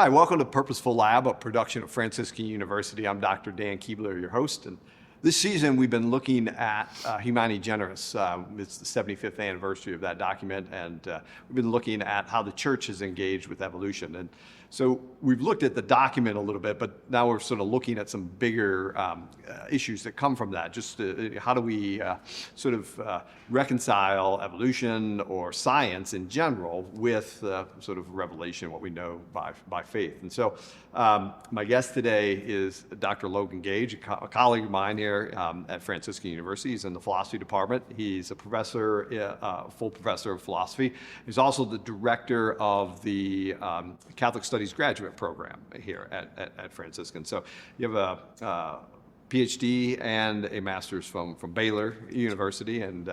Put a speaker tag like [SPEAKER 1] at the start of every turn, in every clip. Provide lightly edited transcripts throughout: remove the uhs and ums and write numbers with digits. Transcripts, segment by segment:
[SPEAKER 1] Hi, welcome to Purposeful Lab, a production of Franciscan University. I'm Dr. Dan Keebler, your host. And this season, we've been looking at Humani Generis. It's the 75th anniversary of that document, and we've been looking at how the church has engaged with evolution. And so we've looked at the document a little bit, but now we're sort of looking at some bigger issues that come from that. Just how do we reconcile evolution or science in general with sort of revelation, what we know by faith. And so my guest today is Dr. Logan Gage, a colleague of mine here at Franciscan University. He's in the philosophy department. He's a professor, full professor of philosophy. He's also the director of the Catholic Studies graduate program here at Franciscan. So you have a PhD and a master's from Baylor University, and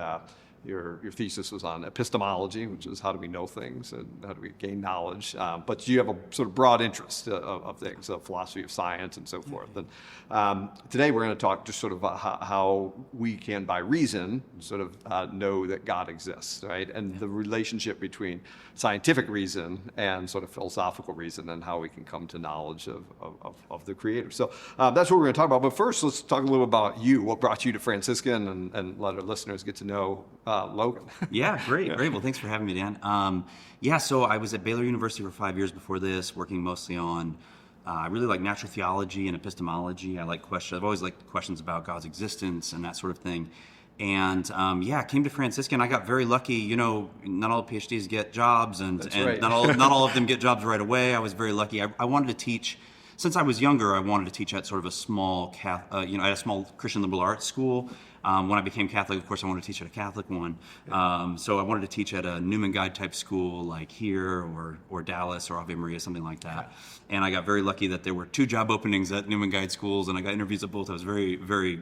[SPEAKER 1] your thesis was on epistemology, which is how do we know things and how do we gain knowledge. But you have a sort of broad interest of things, of philosophy of science and so forth. And today we're going to talk just sort of about how we can, by reason, sort of know that God exists, right? And the relationship between scientific reason and sort of philosophical reason, and how we can come to knowledge of the Creator. So that's what we're going to talk about. But first, let's talk a little about you. What brought you to Franciscan, and let our listeners get to know Logan.
[SPEAKER 2] Yeah, great. Well, thanks for having me, Dan. So I was at Baylor University for 5 years before this, working mostly on, I really like natural theology and epistemology. I've always liked questions about God's existence and that sort of thing. And I came to Franciscan. I got very lucky. You know, not all PhDs get jobs, and
[SPEAKER 1] right.
[SPEAKER 2] not all of them get jobs right away. I was very lucky. I wanted to teach. Since I was younger, I wanted to teach at sort of a small, at a small Christian liberal arts school. When I became Catholic, of course, I wanted to teach at a Catholic one. So I wanted to teach at a Newman Guide type school, like here or Dallas or Ave Maria, something like that. And I got very lucky that there were 2 job openings at Newman Guide schools, and I got interviews at both. I was very, very,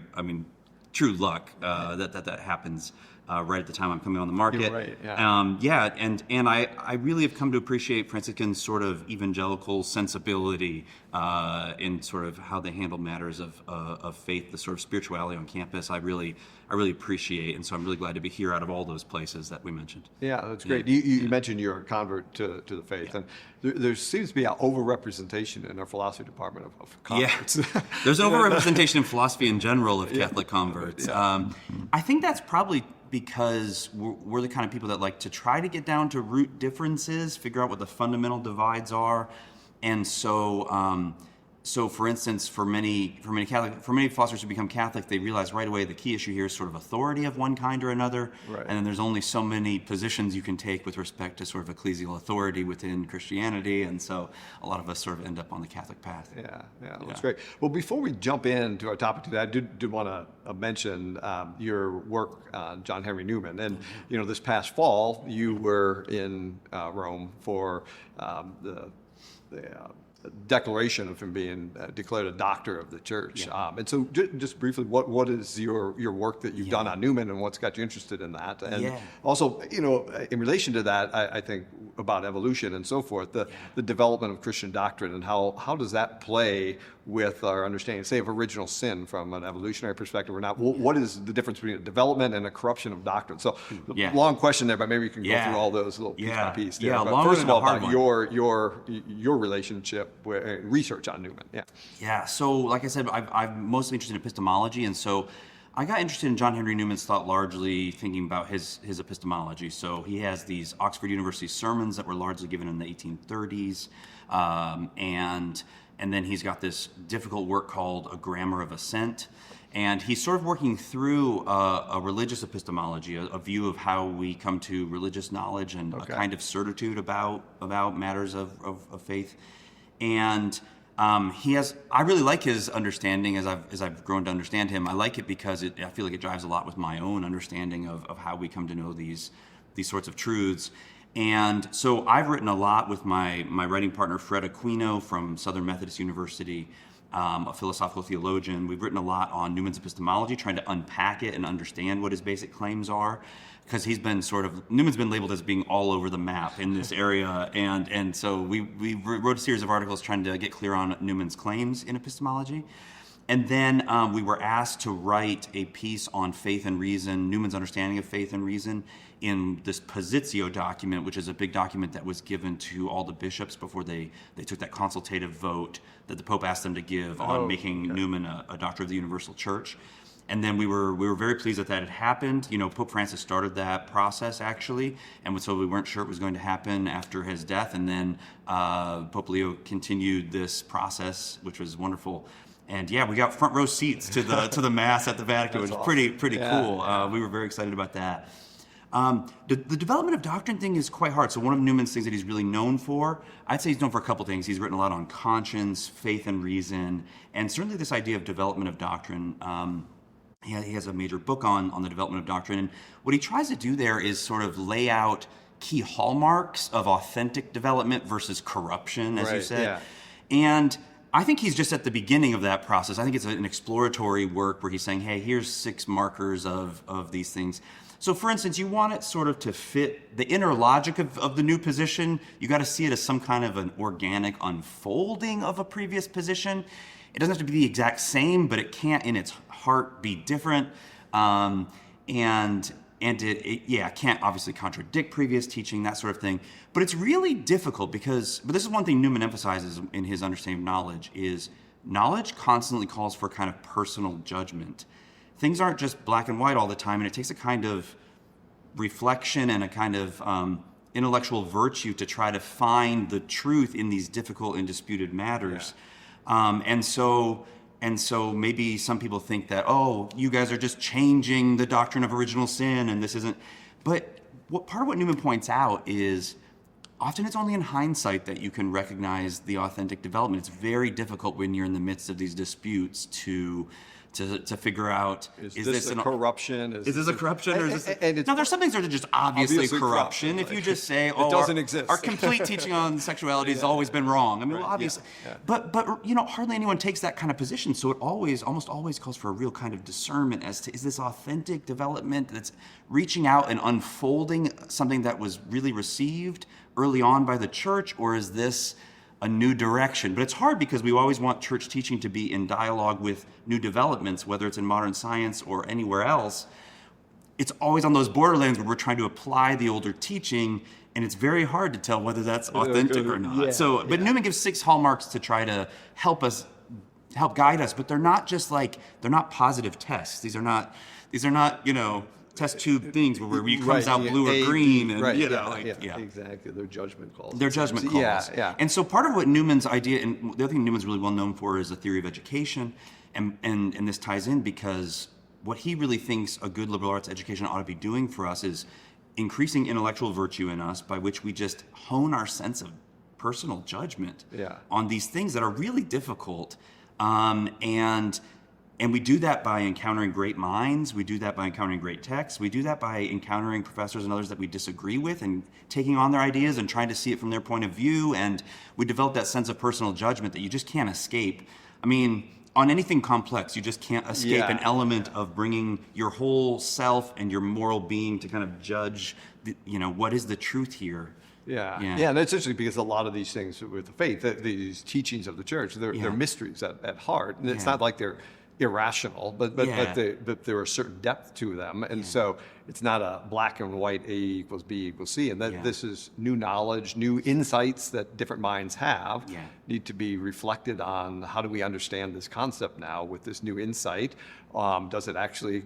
[SPEAKER 2] true luck that happens right at the time I'm coming on the market.
[SPEAKER 1] You're right, yeah.
[SPEAKER 2] And I really have come to appreciate Franciscan's sort of evangelical sensibility in sort of how they handle matters of faith, the sort of spirituality on campus. I really appreciate, and so I'm really glad to be here out of all those places that we mentioned.
[SPEAKER 1] Yeah, that's great. You mentioned you're a convert to the faith, and there seems to be an overrepresentation in our philosophy department of converts.
[SPEAKER 2] Yeah, there's an overrepresentation in philosophy in general of Catholic converts. I think that's probably because we're the kind of people that like to try to get down to root differences, figure out what the fundamental divides are, and so for instance, for many philosophers who become Catholic, they realize right away the key issue here is sort of authority of one kind or another,
[SPEAKER 1] right.
[SPEAKER 2] And then there's only so many positions you can take with respect to sort of ecclesial authority within Christianity, and so a lot of us sort of end up on the Catholic path.
[SPEAKER 1] Yeah, that's great. Well, before we jump into our topic today, I did want to mention your work on John Henry Newman, and this past fall you were in Rome for the declaration of him being declared a doctor of the church. And so just briefly, what is your work that you've done on Newman, and what's got you interested in that? And also, in relation to that, I think about evolution and so forth, the development of Christian doctrine, and how does that play with our understanding, say, of original sin from an evolutionary perspective or not? What is the difference between a development and a corruption of doctrine? So long question there, but maybe you can go through all those little piece by piece. But first of all, about your relationship with research on Newman.
[SPEAKER 2] So like I said, I'm mostly interested in epistemology, and so I got interested in John Henry Newman's thought largely thinking about his epistemology. So he has these Oxford University sermons that were largely given in the 1830s, and then he's got this difficult work called A Grammar of Assent. And he's sort of working through a religious epistemology, a view of how we come to religious knowledge and a kind of certitude about matters of faith. And I really like his understanding as I've grown to understand him. I like it because I feel like it drives a lot with my own understanding of how we come to know these sorts of truths. And so I've written a lot with my writing partner, Fred Aquino from Southern Methodist University, a philosophical theologian. We've written a lot on Newman's epistemology, trying to unpack it and understand what his basic claims are, because Newman's been labeled as being all over the map in this area, and so we wrote a series of articles trying to get clear on Newman's claims in epistemology. And then we were asked to write a piece on faith and reason, Newman's understanding of faith and reason, in this Positio document, which is a big document that was given to all the bishops before they took that consultative vote that the Pope asked them to give on making Newman a doctor of the Universal Church. And then we were very pleased that had happened. You know, Pope Francis started that process actually, and so we weren't sure it was going to happen after his death. And then Pope Leo continued this process, which was wonderful. And yeah, we got front row seats to the Mass at the Vatican, which was pretty cool. Yeah. We were very excited about that. The development of doctrine thing is quite hard. So one of Newman's things that he's really known for, I'd say he's known for a couple things. He's written a lot on conscience, faith and reason, and certainly this idea of development of doctrine. He has a major book on the development of doctrine. And what he tries to do there is sort of lay out key hallmarks of authentic development versus corruption, as you said. Yeah. And I think he's just at the beginning of that process. I think it's an exploratory work where he's saying, hey, here's 6 markers of these things. So for instance, you want it sort of to fit the inner logic of the new position. You got to see it as some kind of an organic unfolding of a previous position. It doesn't have to be the exact same, but it can't in its heart be different. And it can't obviously contradict previous teaching, that sort of thing. But it's really difficult but this is one thing Newman emphasizes in his understanding of knowledge, is knowledge constantly calls for kind of personal judgment. Things aren't just black and white all the time, and it takes a kind of reflection and a kind of intellectual virtue to try to find the truth in these difficult and disputed matters. Yeah. And so maybe some people think that, oh, you guys are just changing the doctrine of original sin, and this isn't. But part of what Newman points out is often it's only in hindsight that you can recognize the authentic development. It's very difficult when you're in the midst of these disputes to figure out, is this a corruption? Is this a corruption? Or is this... Now, there's some things that are just obviously corruption. If you just say, oh,
[SPEAKER 1] it doesn't exist.
[SPEAKER 2] Our complete teaching on sexuality has always been wrong. I mean, well, obviously. Yeah. Yeah. But you know, hardly anyone takes that kind of position. So it almost always calls for a real kind of discernment as to, is this authentic development that's reaching out and unfolding something that was really received early on by the church, or is this a new direction? But it's hard because we always want church teaching to be in dialogue with new developments, whether it's in modern science or anywhere else. It's always on those borderlands where we're trying to apply the older teaching, and it's very hard to tell whether that's authentic or not. Yeah, but Newman gives 6 hallmarks to try to help guide us, but they're not positive tests. These are not, you know, test tube things where it comes out blue or green, and
[SPEAKER 1] exactly. They're judgment calls.
[SPEAKER 2] They're judgment calls. Yeah. And so part of what Newman's idea, and the other thing Newman's really well known for, is a theory of education, and this ties in because what he really thinks a good liberal arts education ought to be doing for us is increasing intellectual virtue in us, by which we just hone our sense of personal judgment on these things that are really difficult, and we do that by encountering great minds. We do that by encountering great texts. We do that by encountering professors and others that we disagree with and taking on their ideas and trying to see it from their point of view. And we develop that sense of personal judgment that you just can't escape. I mean, on anything complex, you just can't escape an element of bringing your whole self and your moral being to kind of judge, what is the truth here.
[SPEAKER 1] Yeah, and it's interesting because a lot of these things with the faith, these teachings of the church, they're mysteries at heart. And it's not like they're irrational, but there are a certain depth to them, and so it's not a black and white A equals B equals C, and that this is new knowledge, new insights that different minds have need to be reflected on. How do we understand this concept now with this new insight? Does it actually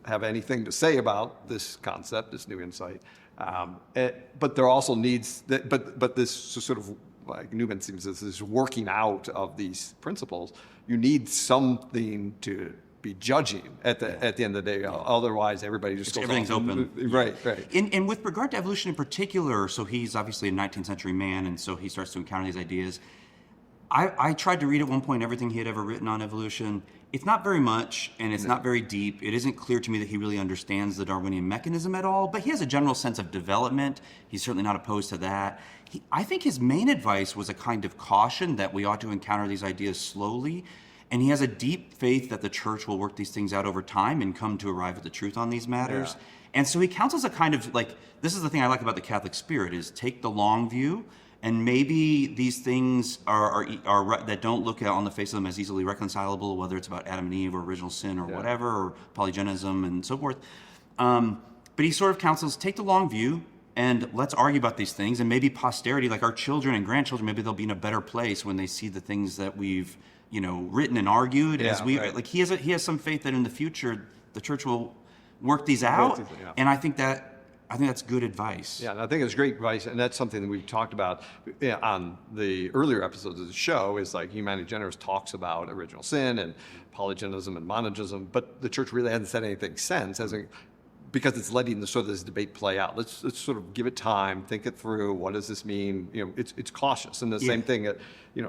[SPEAKER 1] have anything to say about this concept, this new insight? But there also needs that, but this sort of, like Newman seems as this working out of these principles, you need something to be judging at the end of the day. Otherwise, everybody just goes
[SPEAKER 2] everything's open.
[SPEAKER 1] Right.
[SPEAKER 2] And with regard to evolution in particular, so he's obviously a 19th century man, and so he starts to encounter these ideas. I tried to read at one point everything he had ever written on evolution. It's not very much, and it's not very deep. It isn't clear to me that he really understands the Darwinian mechanism at all, but he has a general sense of development. He's certainly not opposed to that. I think his main advice was a kind of caution that we ought to encounter these ideas slowly, and he has a deep faith that the church will work these things out over time and come to arrive at the truth on these matters. And so he counsels a kind of, like, this is the thing I like about the Catholic spirit, is take the long view And maybe these things are that don't look at on the face of them as easily reconcilable, whether it's about Adam and Eve or original sin or whatever, or polygenism and so forth. But he sort of counsels, take the long view and let's argue about these things. And maybe posterity, like our children and grandchildren, maybe they'll be in a better place when they see the things that we've, written and argued. Like he has some faith that in the future the church will work these out. And I think that's good advice.
[SPEAKER 1] Yeah, and I think it's great advice, and that's something that we've talked about on the earlier episodes of the show, is like Humani Generis talks about original sin and polygenism and monogism, but the church really hasn't said anything since, because it's letting this debate play out. Let's sort of give it time, think it through. What does this mean? It's cautious, and the same thing that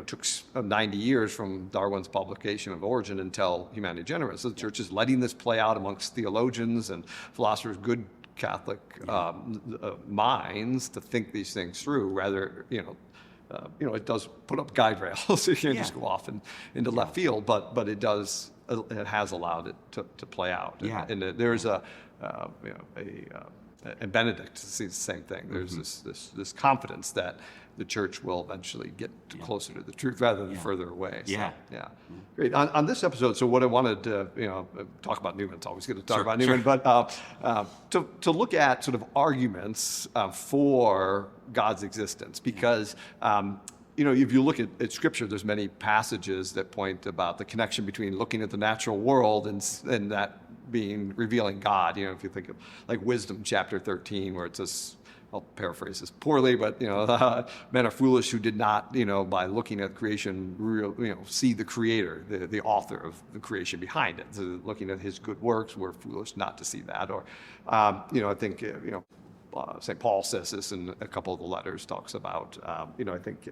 [SPEAKER 1] took 90 years from Darwin's publication of Origin until Humani Generis. So the church is letting this play out amongst theologians and philosophers, good Catholic minds, to think these things through. Rather, it does put up guide rails. You can't just go off into left field, but it does. It has allowed it to play out. And there's and Benedict sees the same thing. There's this confidence that the church will eventually get closer to the truth rather than further away. So, great. On this episode, so what I wanted to talk about Newman. It's always good to talk about Newman, but to look at sort of arguments for God's existence, because if you look at Scripture, there's many passages that point about the connection between looking at the natural world and that being revealing God. If you think of like Wisdom chapter 13, where it says, I'll paraphrase this poorly, but men are foolish who did not, by looking at creation, see the Creator, the author of the creation behind it. So looking at His good works, we're foolish not to see that. Or, I think St. Paul says this in a couple of the letters. Talks about, I think.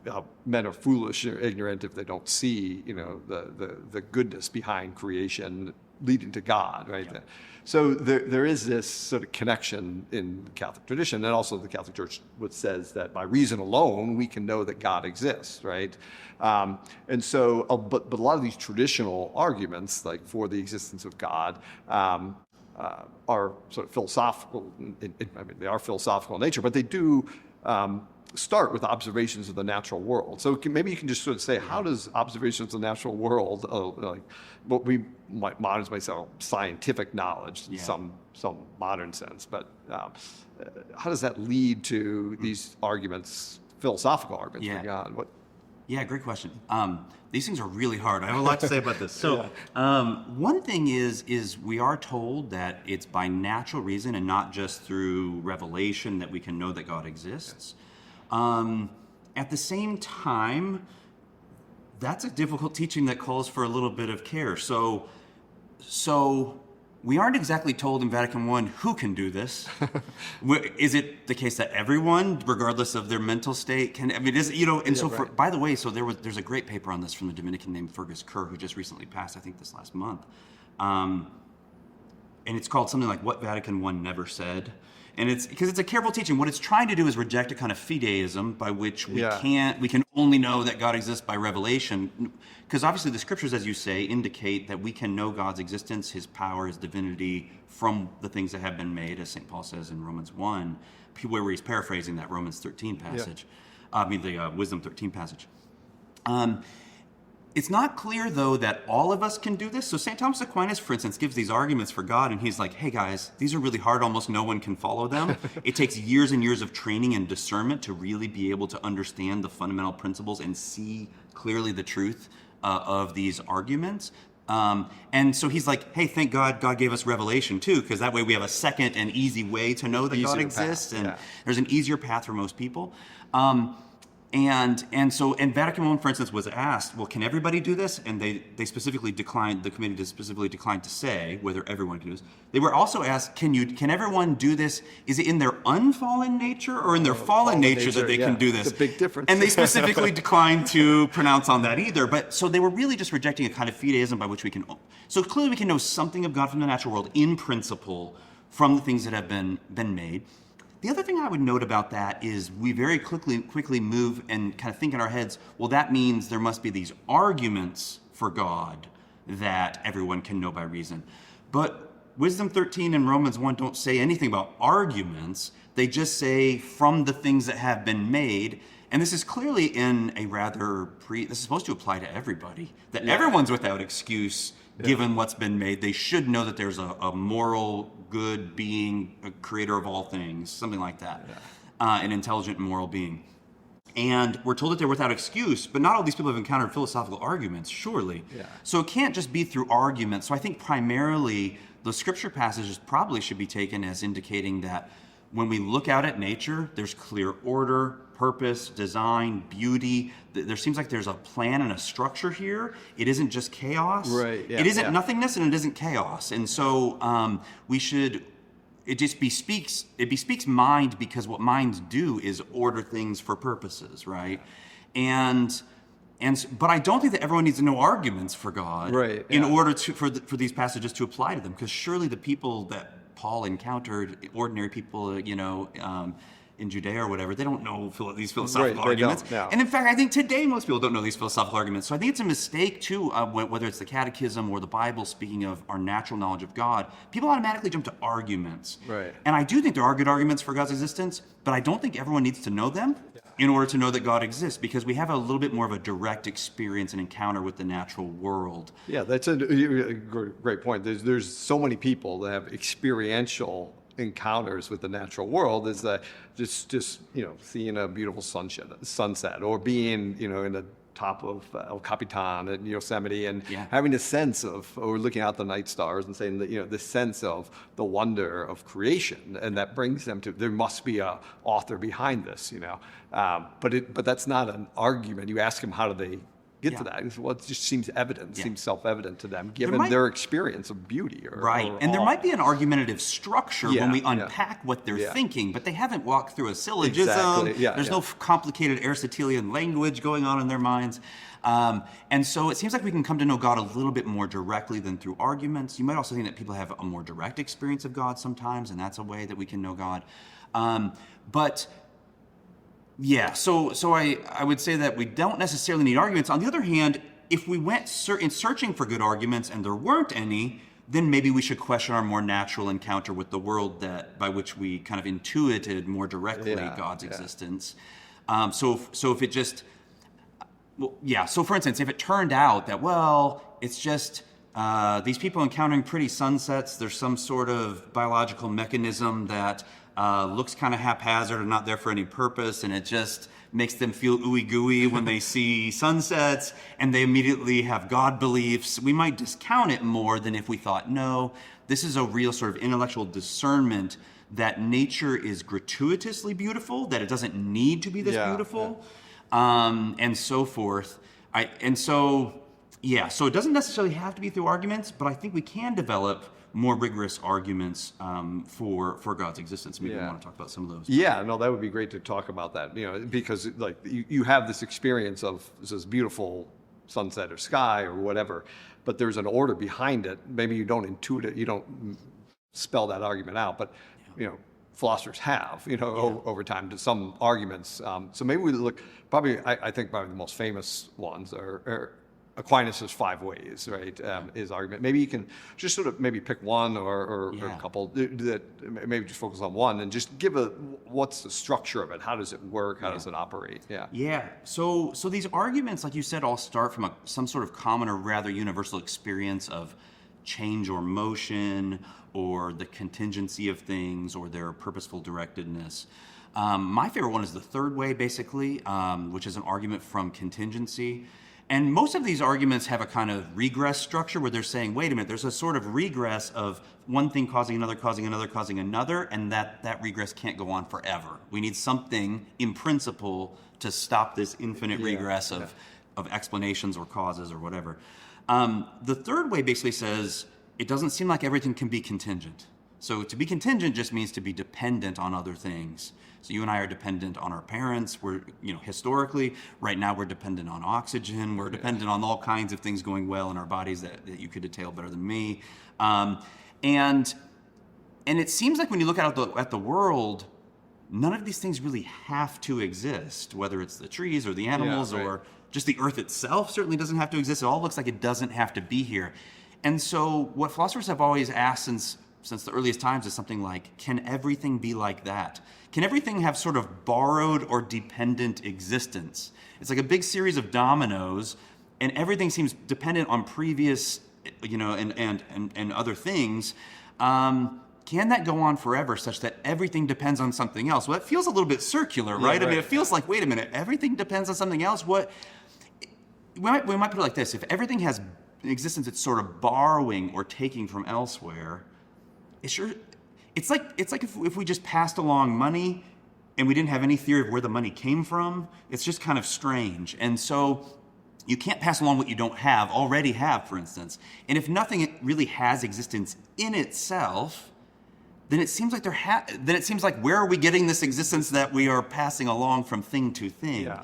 [SPEAKER 1] How men are foolish or ignorant if they don't see, the goodness behind creation leading to God, right? Yeah. So there is this sort of connection in the Catholic tradition, and also the Catholic Church, which says that by reason alone we can know that God exists, right? And so, but a lot of these traditional arguments, like for the existence of God, are sort of philosophical. They are philosophical in nature, but they do start with observations of the natural world. So maybe you can just sort of say, how does observations of the natural world, like what we moderns might say scientific knowledge in some modern sense, but how does that lead to these arguments, philosophical arguments for God?
[SPEAKER 2] Yeah, great question. These things are really hard. I have a lot to say about this. So one thing is we are told that it's by natural reason and not just through revelation that we can know that God exists. At the same time, that's a difficult teaching that calls for a little bit of care. So we aren't exactly told in Vatican I who can do this. Is it the case that everyone, regardless of their mental state, can? I mean, by the way, so there's a great paper on this from the Dominican named Fergus Kerr, who just recently passed, I think this last month, and it's called something like "What Vatican I Never Said." And it's because it's a careful teaching. What it's trying to do is reject a kind of fideism by which we can only know that God exists by revelation. Because obviously the scriptures, as you say, indicate that we can know God's existence, His power, His divinity from the things that have been made, as St. Paul says in Romans 1, where he's paraphrasing that Romans 13 passage. The Wisdom 13 passage. It's not clear, though, that all of us can do this. So St. Thomas Aquinas, for instance, gives these arguments for God, and he's like, hey, guys, these are really hard. Almost no one can follow them. It takes years and years of training and discernment to really be able to understand the fundamental principles and see clearly the truth of these arguments. And so he's like, hey, thank God God gave us revelation, too, because that way we have a second and easy way to know that God exists, and there's an easier path for most people. And Vatican I, for instance, was asked, well, can everybody do this? And they specifically declined, the committee specifically declined to say whether everyone can do this. They were also asked, can everyone do this? Is it in their unfallen nature or in their fallen nature that they can do this?
[SPEAKER 1] It's a big difference.
[SPEAKER 2] And they specifically declined to pronounce on that either. But so they were really just rejecting a kind of fideism by which we can, so clearly we can know something of God from the natural world in principle from the things that have been made. The other thing I would note about that is we very quickly move and kind of think in our heads, well, that means there must be these arguments for God that everyone can know by reason. But Wisdom 13 and Romans 1 don't say anything about arguments. They just say from the things that have been made. And this is clearly in a rather this is supposed to apply to everybody, that everyone's without excuse given what's been made. They should know that there's a moral, good being, a creator of all things, something like that, an intelligent and moral being. And we're told that they're without excuse, but not all these people have encountered philosophical arguments, surely. So it can't just be through arguments. So I think primarily the scripture passages probably should be taken as indicating that when we look out at nature, there's clear order, purpose, design, beauty. There seems like there's a plan and a structure here. It isn't just chaos.
[SPEAKER 1] Right. Yeah,
[SPEAKER 2] it isn't nothingness, and it isn't chaos. And so we should. It bespeaks mind, because what minds do is order things for purposes, right? But I don't think that everyone needs to know arguments for God in order for these passages to apply to them, because surely the people that Paul encountered, ordinary people, in Judea or whatever, they don't know these philosophical arguments. And in fact, I think today most people don't know these philosophical arguments. So I think it's a mistake too, whether it's the Catechism or the Bible speaking of our natural knowledge of God, people automatically jump to arguments. And I do think there are good arguments for God's existence, but I don't think everyone needs to know them in order to know that God exists, because we have a little bit more of a direct experience and encounter with the natural world.
[SPEAKER 1] Yeah, that's a great point. There's so many people that have experiential encounters with the natural world, is that just seeing a beautiful sunset, or being in the top of El Capitan at Yosemite and having a sense of, or looking out the night stars and saying that the sense of the wonder of creation, and that brings them to, there must be a author behind this, but that's not an argument. You ask them, how do they get to that? Well, it just seems evident, seems self-evident to them, given their experience of beauty.
[SPEAKER 2] And there might be an argumentative structure when we unpack what they're thinking, but they haven't walked through a syllogism. There's no complicated Aristotelian language going on in their minds. And so it seems like we can come to know God a little bit more directly than through arguments. You might also think that people have a more direct experience of God sometimes, and that's a way that we can know God. So I would say that we don't necessarily need arguments. On the other hand, if we went in searching for good arguments and there weren't any, then maybe we should question our more natural encounter with the world by which we kind of intuited more directly God's existence. So for instance, if it turned out that, it's just these people encountering pretty sunsets, there's some sort of biological mechanism that looks kind of haphazard and not there for any purpose, and it just makes them feel ooey gooey when they see sunsets, and they immediately have God beliefs, we might discount it more than if we thought, no, this is a real sort of intellectual discernment that nature is gratuitously beautiful, that it doesn't need to be this beautiful, and so forth. So it doesn't necessarily have to be through arguments, but I think we can develop more rigorous arguments for God's existence. Maybe we want to talk about some of those.
[SPEAKER 1] Yeah, no, that would be great to talk about that. Because like you have this experience of this beautiful sunset or sky or whatever, but there's an order behind it. Maybe you don't intuit it, you don't spell that argument out, but philosophers have, over time, to some arguments. So maybe we look. I think probably the most famous ones are Aquinas' 5 ways, right? His argument. Maybe you can just sort of maybe pick one or a couple that maybe just focus on one and just give what's the structure of it? How does it work? How does it operate?
[SPEAKER 2] So these arguments, like you said, all start from some sort of common or rather universal experience of change or motion, or the contingency of things, or their purposeful directedness. My favorite one is the 3rd way, basically, which is an argument from contingency. And most of these arguments have a kind of regress structure where they're saying, wait a minute, there's a sort of regress of one thing causing another, causing another, causing another, and that regress can't go on forever. We need something in principle to stop this infinite regress of explanations or causes or whatever. The 3rd way basically says, it doesn't seem like everything can be contingent. So to be contingent just means to be dependent on other things. So you and I are dependent on our parents. We're, historically, right now we're dependent on oxygen. We're dependent on all kinds of things going well in our bodies that you could detail better than me. And it seems like when you look out at the world, none of these things really have to exist, whether it's the trees or the animals or just the earth itself certainly doesn't have to exist. It all looks like it doesn't have to be here. And so what philosophers have always asked since since the earliest times is something like, can everything be like that? Can everything have sort of borrowed or dependent existence? It's like a big series of dominoes, and everything seems dependent on previous, and other things. Can that go on forever such that everything depends on something else? Well, it feels a little bit circular, right? I mean, it feels like, wait a minute, everything depends on something else? What? We might put it like this. If everything has an existence it's sort of borrowing or taking from elsewhere, it's like if we just passed along money and we didn't have any theory of where the money came from, it's just kind of strange. And so you can't pass along what you don't already have, for instance. And if nothing really has existence in itself, then it seems like where are we getting this existence that we are passing along from thing to thing?
[SPEAKER 1] Yeah.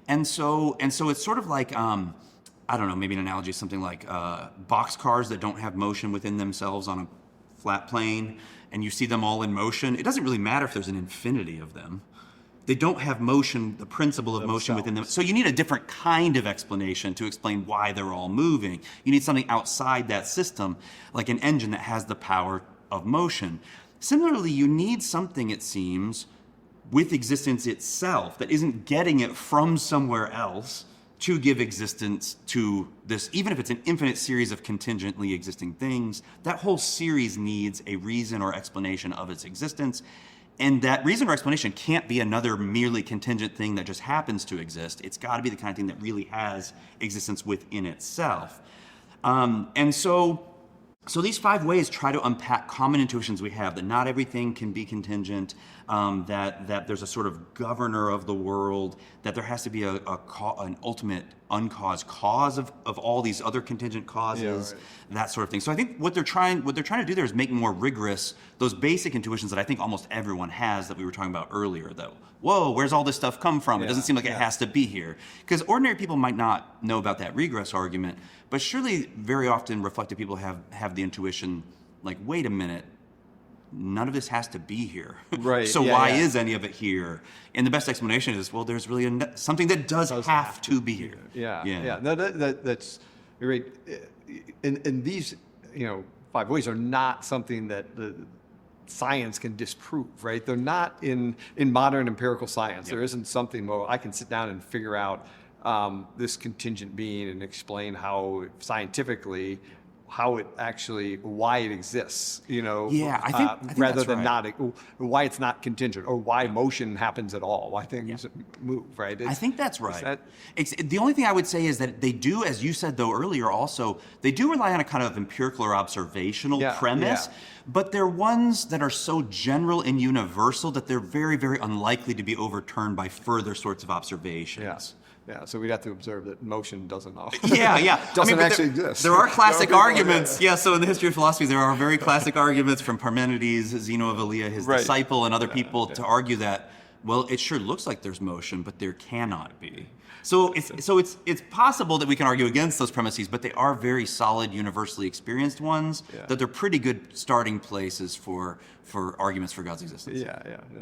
[SPEAKER 2] And so it's sort of like, I don't know, maybe an analogy is something like boxcars that don't have motion within themselves on a flat plane, and you see them all in motion. It doesn't really matter if there's an infinity of them. They don't have motion, the principle of motion within them. So you need a different kind of explanation to explain why they're all moving. You need something outside that system, like an engine that has the power of motion. Similarly, you need something, it seems, with existence itself that isn't getting it from somewhere else to give existence to this, even if it's an infinite series of contingently existing things. That whole series needs a reason or explanation of its existence. And that reason or explanation can't be another merely contingent thing that just happens to exist. It's got to be the kind of thing that really has existence within itself. So these 5 ways try to unpack common intuitions we have, that not everything can be contingent, that there's a sort of governor of the world, that there has to be an ultimate uncaused cause of all these other contingent causes, that sort of thing. So I think what they're trying to do there is make more rigorous those basic intuitions that I think almost everyone has, that we were talking about earlier, that, whoa, where's all this stuff come from? It doesn't seem like it has to be here. Because ordinary people might not know about that regress argument, but surely very often reflective people have the intuition, like, wait a minute, none of this has to be here.
[SPEAKER 1] Right.
[SPEAKER 2] So why is any of it here? And the best explanation is, well, there's really something that does have to be here.
[SPEAKER 1] Yeah. No, that's right. And these, 5 ways are not something that the science can disprove, right? They're not in modern empirical science. Yep. There isn't something where I can sit down and figure out this contingent being and explain how scientifically why it exists,
[SPEAKER 2] I think
[SPEAKER 1] rather
[SPEAKER 2] that's
[SPEAKER 1] than
[SPEAKER 2] right.
[SPEAKER 1] why it's not contingent, or why motion happens at all, why things move, right?
[SPEAKER 2] I think that's right. The only thing I would say is that they do, as you said though earlier also, they do rely on a kind of empirical or observational premise, but they're ones that are so general and universal that they're very, very unlikely to be overturned by further sorts of observations.
[SPEAKER 1] Yeah, so we'd have to observe that motion doesn't
[SPEAKER 2] doesn't
[SPEAKER 1] actually exist.
[SPEAKER 2] There are classic arguments. So in the history of philosophy, there are very classic arguments from Parmenides, Zeno of Elea, his disciple, and other people to argue that, well, it sure looks like there's motion, but there cannot be. So it's possible that we can argue against those premises, but they are very solid, universally experienced ones, that they're pretty good starting places for arguments for God's existence.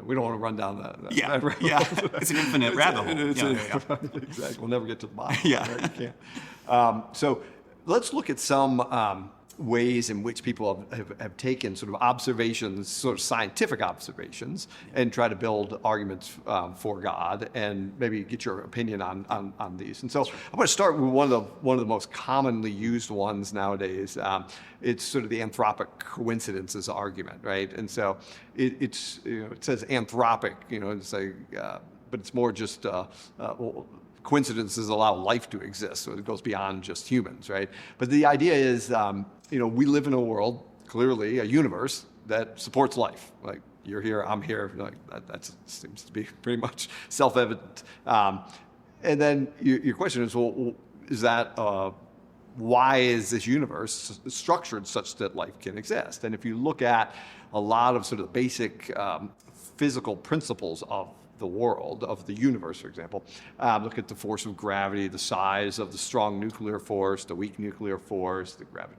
[SPEAKER 1] We don't want to run down that
[SPEAKER 2] It's an infinite rabbit hole.
[SPEAKER 1] Exactly. We'll never get to the bottom.
[SPEAKER 2] Yeah.
[SPEAKER 1] You can't. So let's look at some ways in which people have taken sort of observations, sort of scientific observations, and try to build arguments for God, and maybe get your opinion on these. And so I'm going to start with one of the most commonly used ones nowadays. It's sort of the anthropic coincidences argument, right? And so it says anthropic, it's like, but it's more just coincidences allow life to exist, so it goes beyond just humans, right? But the idea is, we live in a world, clearly a universe that supports life. Like, you're here, I'm here. Like, that seems to be pretty much self-evident. And then your question is, well, is that why is this universe structured such that life can exist? And if you look at a lot of sort of basic physical principles of the world, of the universe, for example. Look at the force of gravity, the size of the strong nuclear force, the weak nuclear force, the gravity,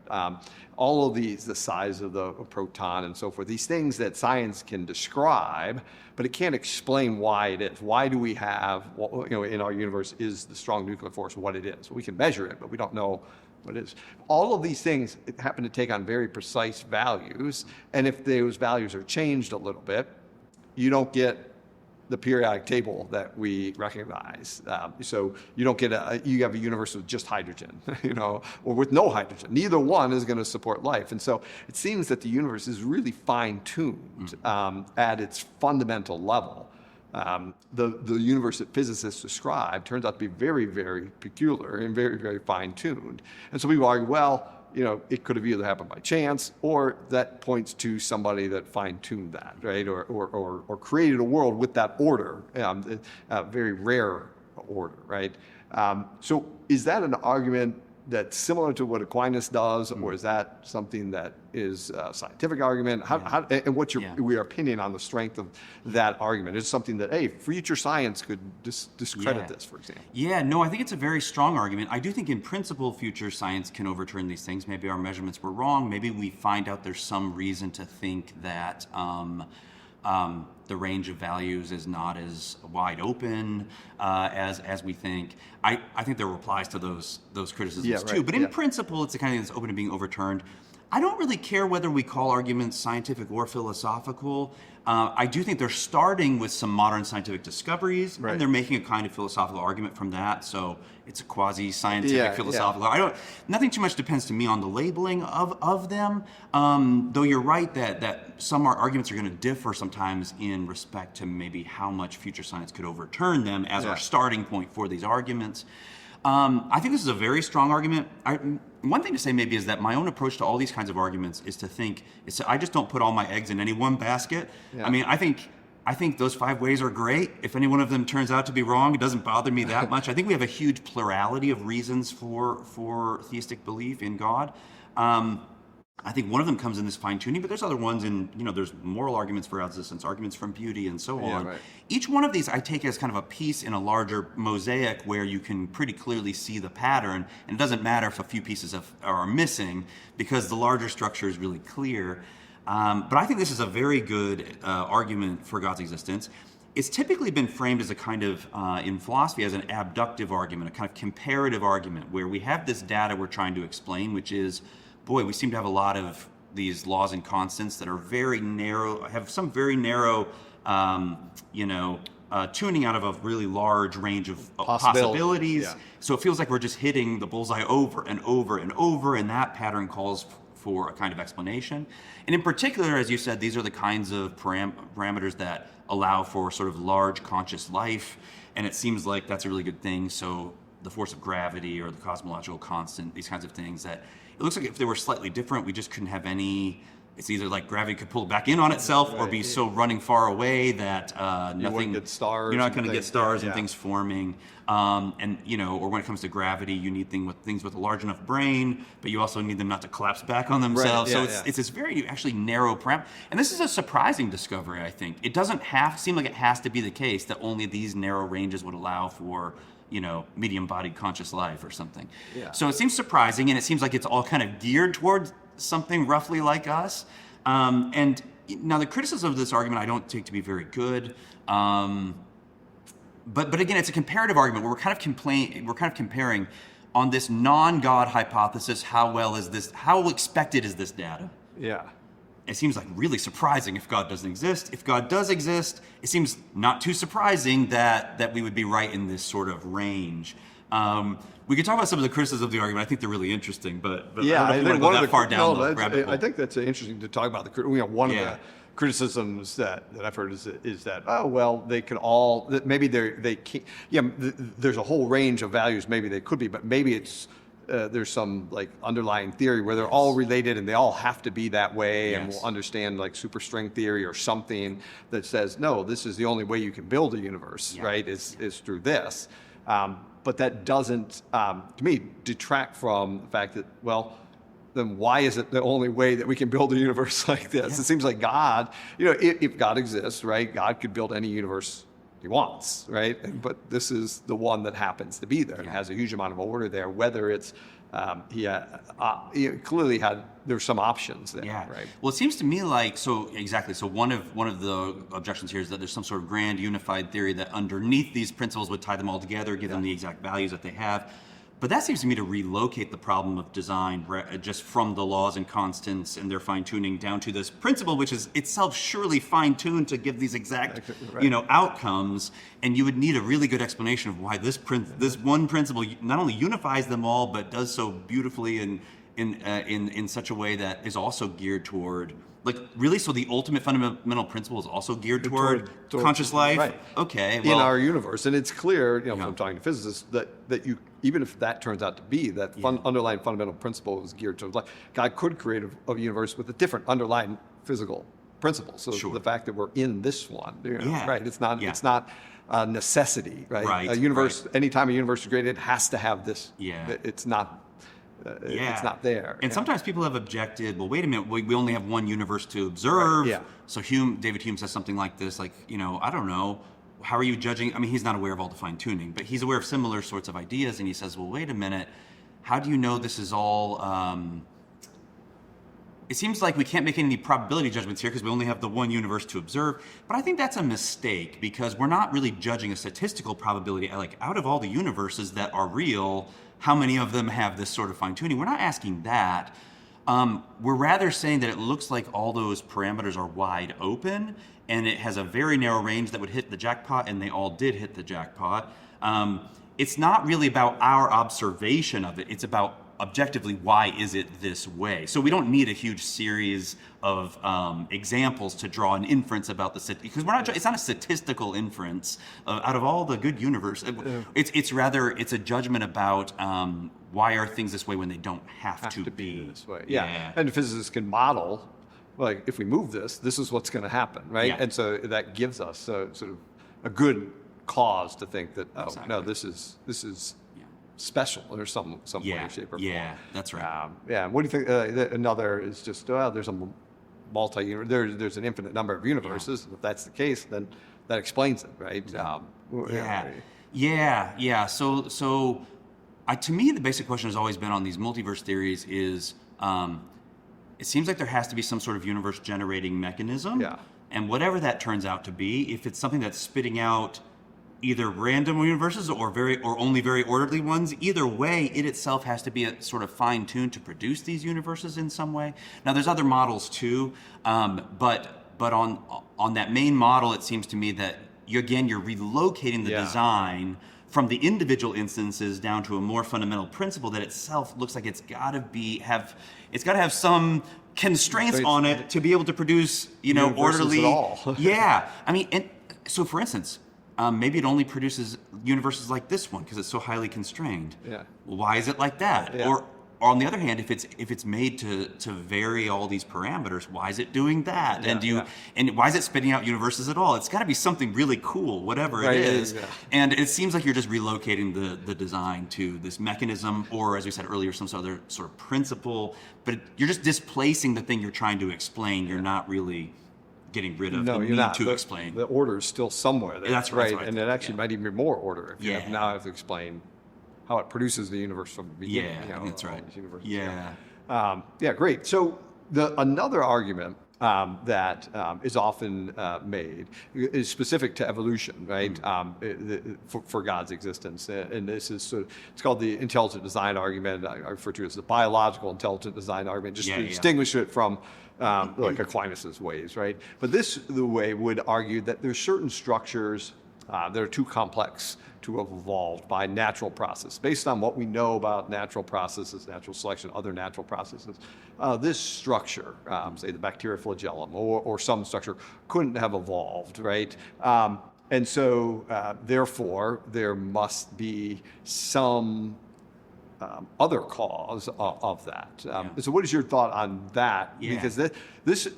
[SPEAKER 1] all of these, the size of the proton and so forth. These things that science can describe, but it can't explain why it is. Why do we have, in our universe, is the strong nuclear force what it is? We can measure it, but we don't know what it is. All of these things happen to take on very precise values, and if those values are changed a little bit, you don't get the periodic table that we recognize. So you don't get you have a universe with just hydrogen, or with no hydrogen. Neither one is going to support life. And so it seems that the universe is really fine-tuned at its fundamental level. The universe that physicists describe turns out to be very, very peculiar and very, very fine-tuned. And so people argue, well, it could have either happened by chance, or that points to somebody that fine-tuned that, right? Or created a world with that order, a very rare order, right? So is that an argument that's similar to what Aquinas does, or is that something that is a scientific argument? And what's your opinion on the strength of that argument? Is it something that, hey, future science could discredit this, for example?
[SPEAKER 2] Yeah, no, I think it's a very strong argument. I do think in principle future science can overturn these things. Maybe our measurements were wrong. Maybe we find out there's some reason to think that the range of values is not as wide open as we think. I think there are replies to those criticisms too. But in principle, it's the kind of thing that's open to being overturned. I don't really care whether we call arguments scientific or philosophical. I do think they're starting with some modern scientific discoveries, and they're making a kind of philosophical argument from that. So it's a quasi-scientific philosophical. Nothing too much depends to me on the labeling of them. Though you're right that some arguments are going to differ sometimes in respect to maybe how much future science could overturn them as our starting point for these arguments. I think this is a very strong argument. One thing to say maybe is that my own approach to all these kinds of arguments is I just don't put all my eggs in any one basket. I mean, I think those 5 ways are great. If any one of them turns out to be wrong, it doesn't bother me that much. I think we have a huge plurality of reasons for theistic belief in God. I think one of them comes in this fine-tuning, but there's other ones in, there's moral arguments for existence, arguments from beauty, and so on. Right. Each one of these I take as kind of a piece in a larger mosaic where you can pretty clearly see the pattern, and it doesn't matter if a few pieces are missing, because the larger structure is really clear. But I think this is a very good argument for God's existence. It's typically been framed as a kind of, in philosophy, as an abductive argument, a kind of comparative argument, where we have this data we're trying to explain, which is, boy, we seem to have a lot of these laws and constants that are very narrow, have some very narrow, tuning out of a really large range of possibilities. Yeah. So it feels like we're just hitting the bullseye over and over and over, and that pattern calls for a kind of explanation. And in particular, as you said, these are the kinds of parameters that allow for sort of large conscious life, and it seems like that's a really good thing. So the force of gravity or the cosmological constant, these kinds of things that it looks like if they were slightly different, we just couldn't have any. It's either like gravity could pull back in on itself, or be so running far away that nothing.
[SPEAKER 1] Get stars.
[SPEAKER 2] You're not going to get stars and things forming, or when it comes to gravity, you need things with a large enough brain, but you also need them not to collapse back on themselves. It's this very actually narrow parameter, and this is a surprising discovery. I think it doesn't seem like it has to be the case that only these narrow ranges would allow for medium-bodied conscious life or something. Yeah. So it seems surprising, and it seems like it's all kind of geared towards something roughly like us. And now the criticism of this argument I don't take to be very good. But again, it's a comparative argument where we're kind of comparing on this non-God hypothesis, how expected is this data? Yeah. It seems like really surprising if God doesn't exist. If God does exist, it seems not too surprising that we would be right in this sort of range. We could talk about some of the criticisms of the argument. I think they're really interesting, but I don't know if you want to go that far down the rabbit hole.
[SPEAKER 1] I think that's interesting to talk about. One of the criticisms that I've heard is that they can all, that maybe they can't. There's a whole range of values. Maybe they could be, but maybe it's. There's some like underlying theory where they're all related and they all have to be that way, and we'll understand like superstring theory or something that says, no, this is the only way you can build a universe, right, is through this. But that doesn't, to me, detract from the fact that, then why is it the only way that we can build a universe like this? It seems like God, if God exists, right, God could build any universe he wants, right? But this is the one that happens to be there and has a huge amount of order there. Whether it's he clearly there's some options there, right?
[SPEAKER 2] Well, it seems to me like exactly. So one of the objections here is that there's some sort of grand unified theory that underneath these principles would tie them all together, give them the exact values that they have. But that seems to me to relocate the problem of design just from the laws and constants and their fine-tuning down to this principle, which is itself surely fine-tuned to give these exact, outcomes. And you would need a really good explanation of why this one principle not only unifies them all, but does so beautifully in such a way that is also geared toward, so the ultimate fundamental principle is also geared toward conscious life?
[SPEAKER 1] Right.
[SPEAKER 2] Okay.
[SPEAKER 1] Well, in our universe. And it's clear, from talking to physicists, that you, even if that turns out to be that underlying fundamental principle is geared towards life, God could create a universe with a different underlying physical principle. So the fact that we're in this one, right? It's not a necessity, right? A universe, anytime a universe is created, it has to have this. It's not. It's not there.
[SPEAKER 2] And sometimes people have objected, well, wait a minute, we only have one universe to observe. So David Hume says something like this, I don't know, how are you judging? I mean, he's not aware of all the fine-tuning, but he's aware of similar sorts of ideas, and he says, well, wait a minute, how do you know this is all... It seems like we can't make any probability judgments here because we only have the one universe to observe. But I think that's a mistake because we're not really judging a statistical probability. Out of all the universes that are real, how many of them have this sort of fine-tuning? We're not asking that. We're rather saying that it looks like all those parameters are wide open and it has a very narrow range that would hit the jackpot, and they all did hit the jackpot. It's not really about our observation of it. It's about objectively, why is it this way? So we don't need a huge series of examples to draw an inference about because it's not a statistical inference out of all the good universe. It's rather a judgment about why are things this way when they don't have to be
[SPEAKER 1] this way. And physicists can model, if we move this is what's going to happen, right? And so that gives us sort of a good cause to think that no, this is special or some way, shape, or form.
[SPEAKER 2] Yeah, that's right.
[SPEAKER 1] What do you think? Another is just there's a there's an infinite number of universes. If that's the case, then that explains it, right?
[SPEAKER 2] So to me, the basic question has always been on these multiverse theories is it seems like there has to be some sort of universe generating mechanism. And whatever that turns out to be, if it's something that's spitting out either random universes or only very orderly ones, either way, it itself has to be a sort of fine-tuned to produce these universes in some way. Now, there's other models too, but on that main model, it seems to me that you're relocating the design from the individual instances down to a more fundamental principle that itself looks like it's got to have some constraints on it to be able to produce, orderly.
[SPEAKER 1] At all.
[SPEAKER 2] I mean, and so for instance, maybe it only produces universes like this one because it's so highly constrained. Why is it like that? Or on the other hand, if it's made to vary all these parameters, why is it doing that? And why is it spitting out universes at all? It's got to be something really cool, whatever it is. And it seems like you're just relocating the design to this mechanism, or as we said earlier, some other sort of principle. But you're just displacing the thing you're trying to explain. You're not really getting rid of the need to explain.
[SPEAKER 1] The order is still somewhere there.
[SPEAKER 2] That's right.
[SPEAKER 1] And it actually might even be more order if you now have to explain how it produces the universe from the beginning.
[SPEAKER 2] That's right.
[SPEAKER 1] Great. So another argument that is often made is specific to evolution, right? For God's existence, and this is it's called the intelligent design argument. I refer to it as the biological intelligent design argument, just to distinguish it from Aquinas's ways, right? But the way would argue that there's certain structures that are too complex to have evolved by natural process. Based on what we know about natural processes, natural selection, other natural processes, this structure, say the bacteria flagellum or some structure, couldn't have evolved, right? And so, therefore, there must be some other cause of that. So what is your thought on that? Because this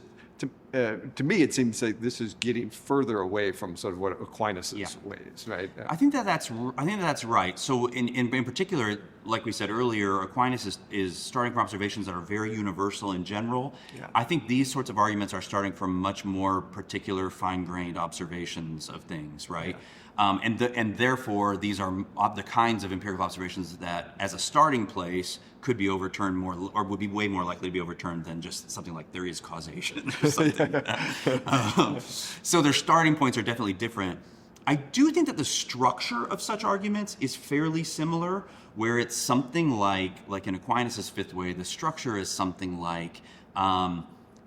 [SPEAKER 1] to me, it seems like this is getting further away from sort of what Aquinas' ways, right?
[SPEAKER 2] I think that's right. So in particular, like we said earlier, Aquinas is starting from observations that are very universal in general. Yeah. I think these sorts of arguments are starting from much more particular, fine-grained observations of things, right? Yeah. And therefore, these are the kinds of empirical observations that, as a starting place, could be overturned more, or would be way more likely to be overturned than just something like there is causation or something. So their starting points are definitely different. I do think that the structure of such arguments is fairly similar, where it's something like in Aquinas' fifth way, the structure is something like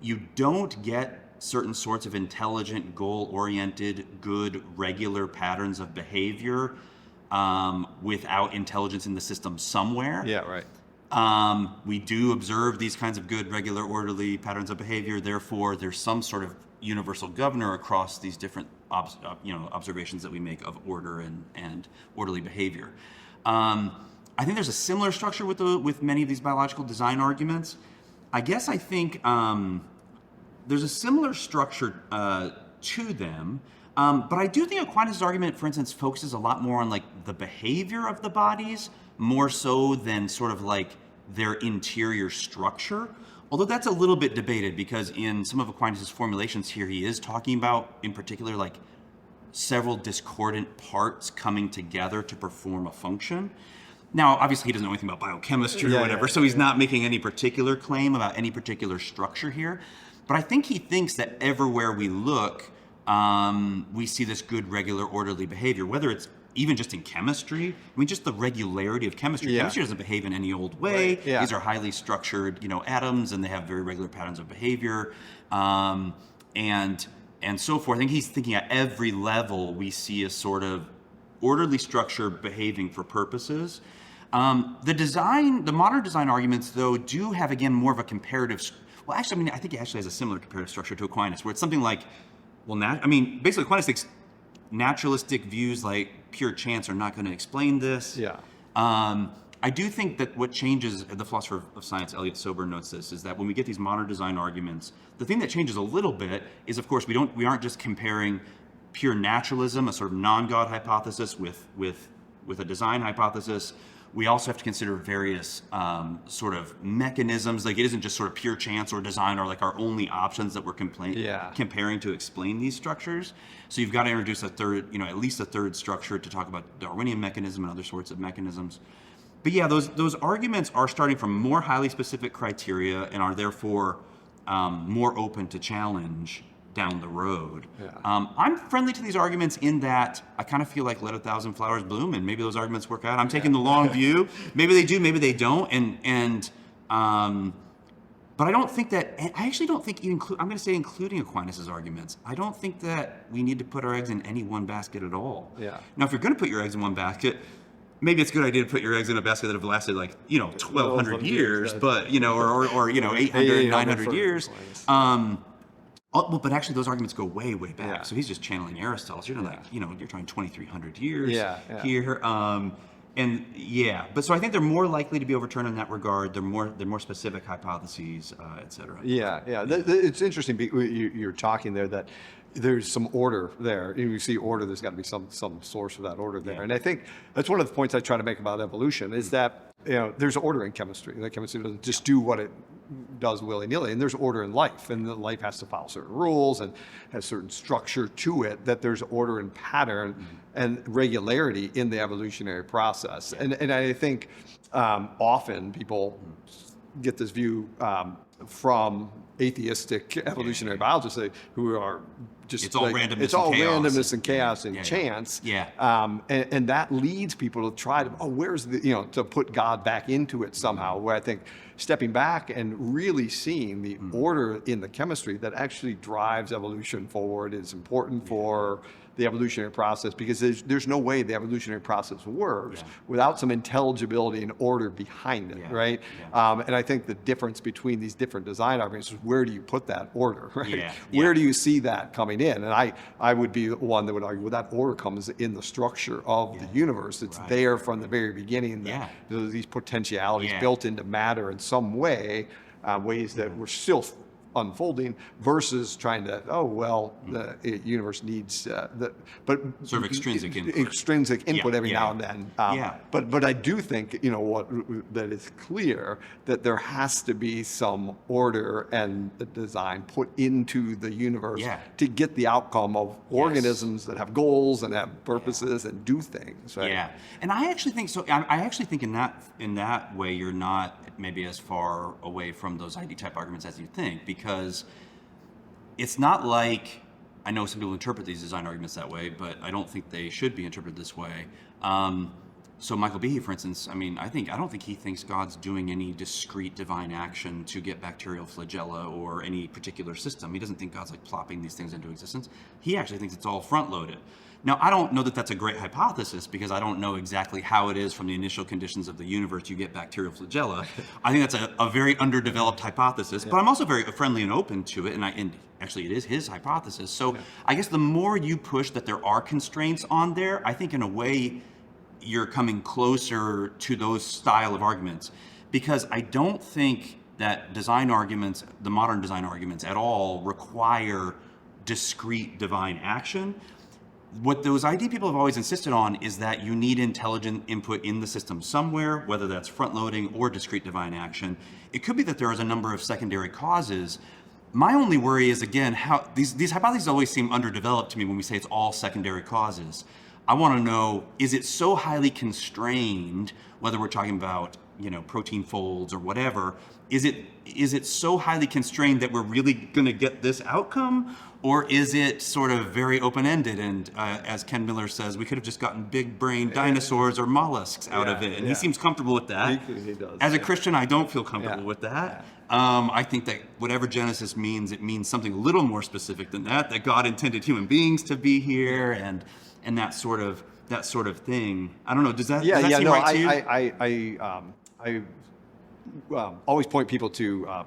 [SPEAKER 2] you don't get certain sorts of intelligent, goal-oriented, good, regular patterns of behavior without intelligence in the system somewhere.
[SPEAKER 1] Yeah, right.
[SPEAKER 2] We do observe these kinds of good, regular, orderly patterns of behavior. Therefore, there's some sort of universal governor across these different observations that we make of order and orderly behavior. I think there's a similar structure with many of these biological design arguments. I guess I think there's a similar structure to them, but I do think Aquinas' argument, for instance, focuses a lot more on like the behavior of the bodies, more so than sort of like their interior structure. Although that's a little bit debated, because in some of Aquinas' formulations here, he is talking about, in particular, like several discordant parts coming together to perform a function. Now, obviously, he doesn't know anything about biochemistry or whatever, so he's not making any particular claim about any particular structure here. But I think he thinks that everywhere we look, we see this good, regular, orderly behavior, whether it's even just in chemistry. I mean, just the regularity of chemistry. Yeah. Chemistry doesn't behave in any old way. Right. Yeah. These are highly structured, atoms, and they have very regular patterns of behavior, and so forth. I think he's thinking at every level we see a sort of orderly structure behaving for purposes. The modern design arguments, though, do have, again, more of a comparative. Well, actually, I think it actually has a similar comparative structure to Aquinas, where it's something like, basically Aquinas thinks naturalistic views like pure chance are not going to explain this. Yeah. I do think that what changes, the philosopher of science, Elliot Sober, notes this, is that when we get these modern design arguments, the thing that changes a little bit is, of course, we aren't just comparing pure naturalism, a sort of non-God hypothesis, with a design hypothesis. We also have to consider various sort of mechanisms. Like, it isn't just sort of pure chance or design are like our only options that we're comparing to explain these structures. So you've got to introduce a third, at least a third structure to talk about Darwinian mechanism and other sorts of mechanisms. But yeah, those arguments are starting from more highly specific criteria and are therefore more open to challenge down the road. Yeah. I'm friendly to these arguments in that I kind of feel like let a thousand flowers bloom, and maybe those arguments work out. I'm taking the long view. Maybe they do, maybe they don't. But I don't think that. I actually don't think I'm going to say including Aquinas' arguments. I don't think that we need to put our eggs in any one basket at all. Yeah. Now, if you're going to put your eggs in one basket, maybe it's a good idea to put your eggs in a basket that have lasted 1,200 years, but or 800, 900 years. Well, but actually, those arguments go way, way back. Yeah. So he's just channeling Aristotle. So you're talking 2,300 years here. But so I think they're more likely to be overturned in that regard. They're more specific hypotheses, et cetera. Yeah.
[SPEAKER 1] It's interesting. You're talking there that there's some order there. You see order. There's got to be some source of that order there. Yeah. And I think that's one of the points I try to make about evolution is that there's order in chemistry. That chemistry doesn't just do what it does willy-nilly, and there's order in life, and the life has to follow certain rules and has certain structure to it, that there's order and pattern and regularity in the evolutionary process. Yeah. And I think often people get this view from atheistic evolutionary biologists who are just
[SPEAKER 2] it's all randomness.
[SPEAKER 1] It's all randomness and chaos and chance. Yeah. And that leads people to try to where's the to put God back into it somehow. Where I think stepping back and really seeing the order in the chemistry that actually drives evolution forward is important for the evolutionary process, because there's no way the evolutionary process works without some intelligibility and order behind it, right? Yeah. And I think the difference between these different design arguments is where do you put that order, right? Yeah. Where do you see that coming in? And I would be the one that would argue, well, that order comes in the structure of the universe. It's there from the very beginning. These potentialities built into matter in some way, ways that we're still unfolding versus trying to, the universe needs but
[SPEAKER 2] sort of extrinsic input.
[SPEAKER 1] Extrinsic input every now and then.
[SPEAKER 2] Yeah.
[SPEAKER 1] But I do think, that it's clear that there has to be some order and design put into the universe to get the outcome of organisms that have goals and have purposes and do things, right?
[SPEAKER 2] Yeah, and I actually think so. I actually think in that way you're not maybe as far away from those ID type arguments as you think, because it's not like, I know some people interpret these design arguments that way, but I don't think they should be interpreted this way. So Michael Behe, for instance, I don't think he thinks God's doing any discrete divine action to get bacterial flagella or any particular system. He doesn't think God's like plopping these things into existence. He actually thinks it's all front-loaded. Now, I don't know that that's a great hypothesis, because I don't know exactly how it is from the initial conditions of the universe you get bacterial flagella. I think that's a very underdeveloped hypothesis, but I'm also very friendly and open to it, and actually it is his hypothesis. So I guess the more you push that there are constraints on there, I think in a way you're coming closer to those style of arguments, because I don't think that design arguments, the modern design arguments at all, require discrete divine action. What those ID people have always insisted on is that you need intelligent input in the system somewhere, whether that's front-loading or discrete divine action. It could be that there is a number of secondary causes. My only worry is, again, how these hypotheses always seem underdeveloped to me when we say it's all secondary causes. I want to know, is it so highly constrained, whether we're talking about protein folds or whatever, is it so highly constrained that we're really going to get this outcome? Or is it sort of very open-ended, and as Ken Miller says, we could have just gotten big-brained dinosaurs or mollusks out of it, and he seems comfortable with that.
[SPEAKER 1] He does.
[SPEAKER 2] As a Christian, I don't feel comfortable with that. I think that whatever Genesis means, it means something a little more specific than that God intended human beings to be here, and that sort of thing. I don't know. Does that seem right to you?
[SPEAKER 1] I always point people to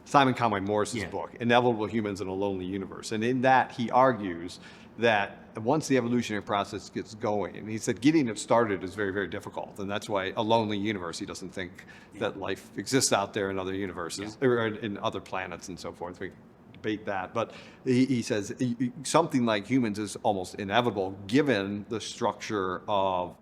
[SPEAKER 1] Simon Conway Morris's book, Inevitable Humans in a Lonely Universe. And in that, he argues that once the evolutionary process gets going, and he said getting it started is very, very difficult. And that's why a lonely universe, he doesn't think that life exists out there in other universes, or in other planets and so forth. We debate that. But he says something like humans is almost inevitable given the structure of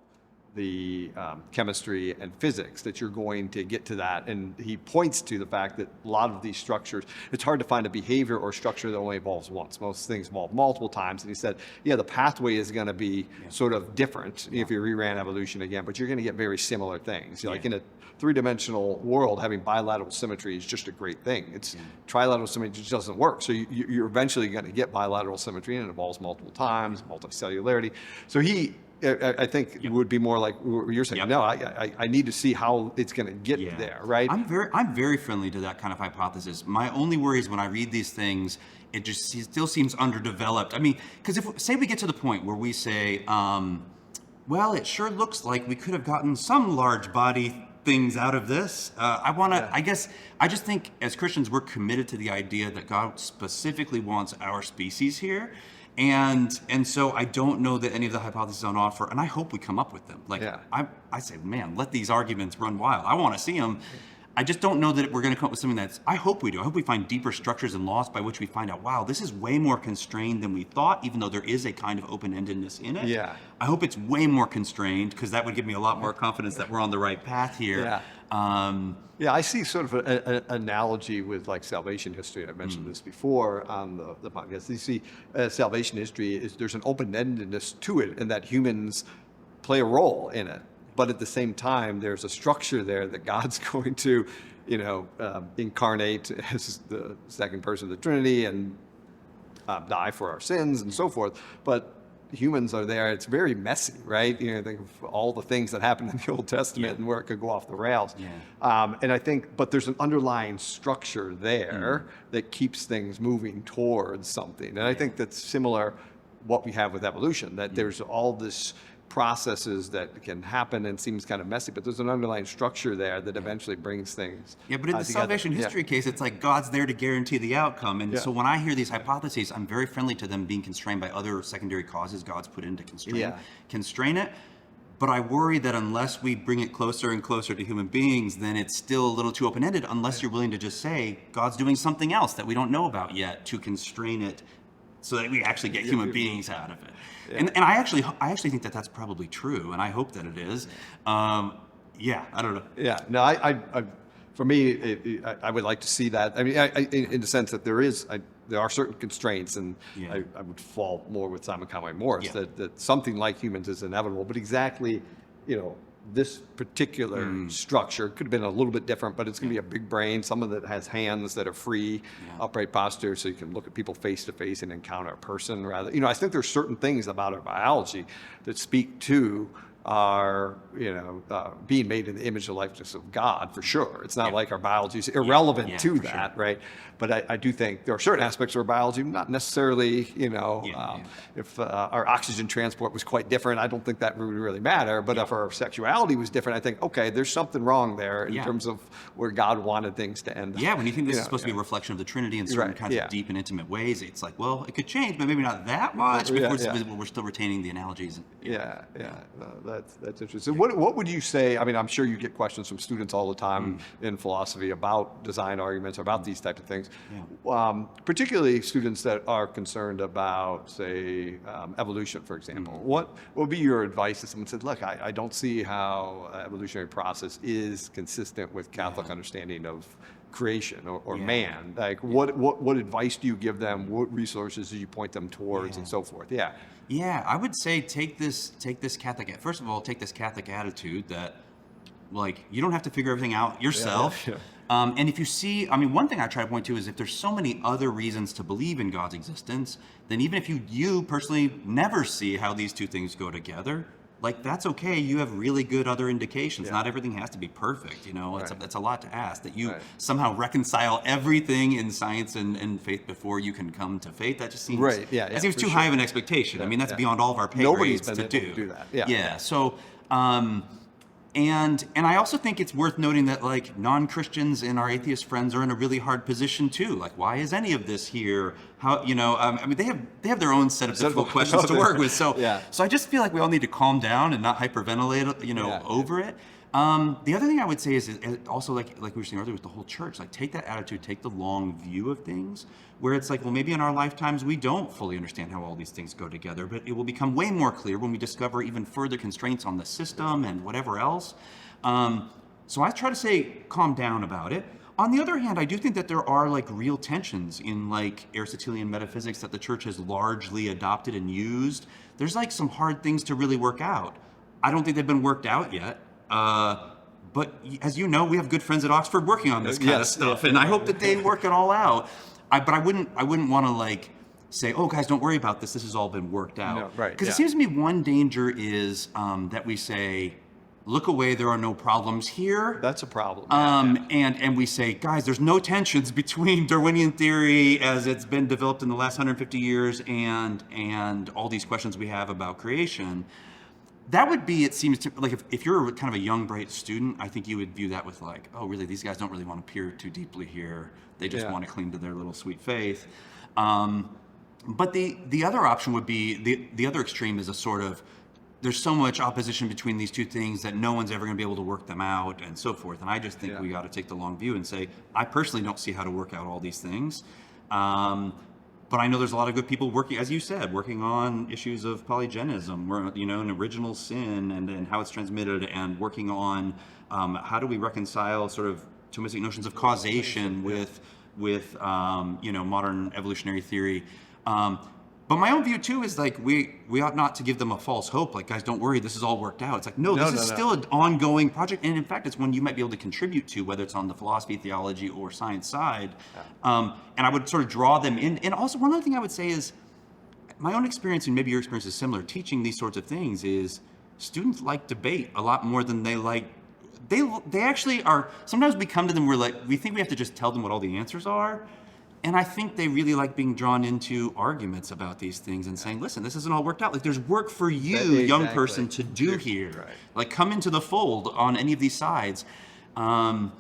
[SPEAKER 1] the chemistry and physics, that you're going to get to that. And he points to the fact that a lot of these structures, it's hard to find a behavior or structure that only evolves once. Most things evolve multiple times. And he said, the pathway is going to be sort of different if you reran evolution again, but you're going to get very similar things. Like in a three-dimensional world, having bilateral symmetry is just a great thing. It's trilateral symmetry just doesn't work. So you're eventually going to get bilateral symmetry, and it evolves multiple times, multicellularity. So I think it would be more like you're saying. No, I need to see how it's going to get there, right?
[SPEAKER 2] I'm very friendly to that kind of hypothesis. My only worry is when I read these things, it just still seems underdeveloped. I mean, because say we get to the point where we say, well, it sure looks like we could have gotten some large body things out of this. I just think as Christians, we're committed to the idea that God specifically wants our species here. And so I don't know that any of the hypotheses on offer, and I hope we come up with them. I say, man, let these arguments run wild. I want to see them. I just don't know that we're going to come up with something I hope we do. I hope we find deeper structures and laws by which we find out, wow, this is way more constrained than we thought, even though there is a kind of open-endedness in it.
[SPEAKER 1] Yeah.
[SPEAKER 2] I hope it's way more constrained, because that would give me a lot more confidence that we're on the right path here.
[SPEAKER 1] I see sort of an analogy with like salvation history. I've mentioned this before on the podcast. You see salvation history, there's an open-endedness to it, and that humans play a role in it. But at the same time, there's a structure there that God's going to, incarnate as the second person of the Trinity and die for our sins and so forth. But humans are there. It's very messy, right? Think of all the things that happened in the Old Testament and where it could go off the rails. And I think, but there's an underlying structure there that keeps things moving towards something. And I think that's similar what we have with evolution, that there's all this processes that can happen and seems kind of messy, but there's an underlying structure there that eventually brings things
[SPEAKER 2] but in the salvation history case, it's like God's there to guarantee the outcome. And so when I hear these hypotheses, I'm very friendly to them being constrained by other secondary causes God's put in to constrain it. But I worry that unless we bring it closer and closer to human beings, then it's still a little too open-ended, unless you're willing to just say, God's doing something else that we don't know about yet to constrain it so that we actually get human beings out of it. Yeah. And I actually think that that's probably true, and I hope that it is. Yeah, I don't know.
[SPEAKER 1] Yeah, no, for me, I would like to see that. I mean, in the sense that there are certain constraints, and I would fall more with Simon Conway Morris, that something like humans is inevitable, but exactly, this particular structure could have been a little bit different, but it's going to be a big brain, some of it has hands that are free, upright posture, so you can look at people face to face and encounter a person rather. I think there's certain things about our biology that speak to are being made in the image and likeness of God, for sure. It's not like our biology is irrelevant to that, right? But I do think there are certain aspects of our biology, not necessarily, if our oxygen transport was quite different, I don't think that would really matter. But if our sexuality was different, I think, okay, there's something wrong there in terms of where God wanted things to end.
[SPEAKER 2] Yeah, when you think this is supposed to be a reflection of the Trinity in certain kinds of deep and intimate ways, it's like, well, it could change, but maybe not that much. We're still retaining the analogies.
[SPEAKER 1] That's interesting. So what would you say? I mean, I'm sure you get questions from students all the time in philosophy about design arguments, about these types of things. Particularly students that are concerned about, say, evolution, for example. What would be your advice if someone said, look, I don't see how evolutionary process is consistent with Catholic understanding of creation or man? Like, what advice do you give them? What resources do you point them towards, and so forth?
[SPEAKER 2] Yeah, I would say take this Catholic. First of all, take this Catholic attitude that, like, you don't have to figure everything out yourself. And if you see, one thing I try to point to is if there's so many other reasons to believe in God's existence, then even if you personally never see how these two things go together, like, that's okay. You have really good other indications. Not everything has to be perfect. It's a lot to ask that you somehow reconcile everything in science and faith before you can come to faith. That just seems that seems too high of an expectation. That's beyond all of our pay grades to do that. So, and I also think it's worth noting that, like, non-Christians and our atheist friends are in a really hard position too. Like, why is any of this here? How, they have their own set of difficult questions to work with. So I just feel like we all need to calm down and not hyperventilate, over it. The other thing I would say is also, like we were saying earlier with the whole church, like, take that attitude, take the long view of things, where it's like, well, maybe in our lifetimes we don't fully understand how all these things go together, but it will become way more clear when we discover even further constraints on the system and whatever else. So I try to say calm down about it. On the other hand, I do think that there are, like, real tensions in, like, Aristotelian metaphysics that the church has largely adopted and used. There's, like, some hard things to really work out. I don't think they've been worked out yet. But as you know, we have good friends at Oxford working on this kind of stuff, and I hope that they work it all out. But I wouldn't want to, like, say, oh, guys, don't worry about this. This has all been worked out. Because it seems to me one danger is that we say, look away, there are no problems here.
[SPEAKER 1] That's a problem.
[SPEAKER 2] And we say, guys, there's no tensions between Darwinian theory as it's been developed in the last 150 years and all these questions we have about creation. That would be, it seems to, like, if you're kind of a young, bright student, I think you would view that with, like, oh, really, these guys don't really want to peer too deeply here. They just want to cling to their little sweet faith. But the other option would be, the other extreme is a sort of, there's so much opposition between these two things that no one's ever going to be able to work them out and so forth. And I just think we got to take the long view and say, I personally don't see how to work out all these things. But I know there's a lot of good people working, as you said, working on issues of polygenism, an original sin and how it's transmitted, and working on how do we reconcile sort of Thomistic notions of causation with modern evolutionary theory. But my own view too is, like, we ought not to give them a false hope. Like, guys, don't worry, this is all worked out. It's like, this is still an ongoing project, and in fact, it's one you might be able to contribute to, whether it's on the philosophy, theology, or science side. And I would sort of draw them in. And also, one other thing I would say is, my own experience, and maybe your experience is similar, teaching these sorts of things, is students like debate a lot more than they like. They actually are. Sometimes we come to them, we think we have to just tell them what all the answers are. And I think they really like being drawn into arguments about these things and saying, listen, this isn't all worked out. Like, there's work for you, young person, to do here. Like, come into the fold on any of these sides. And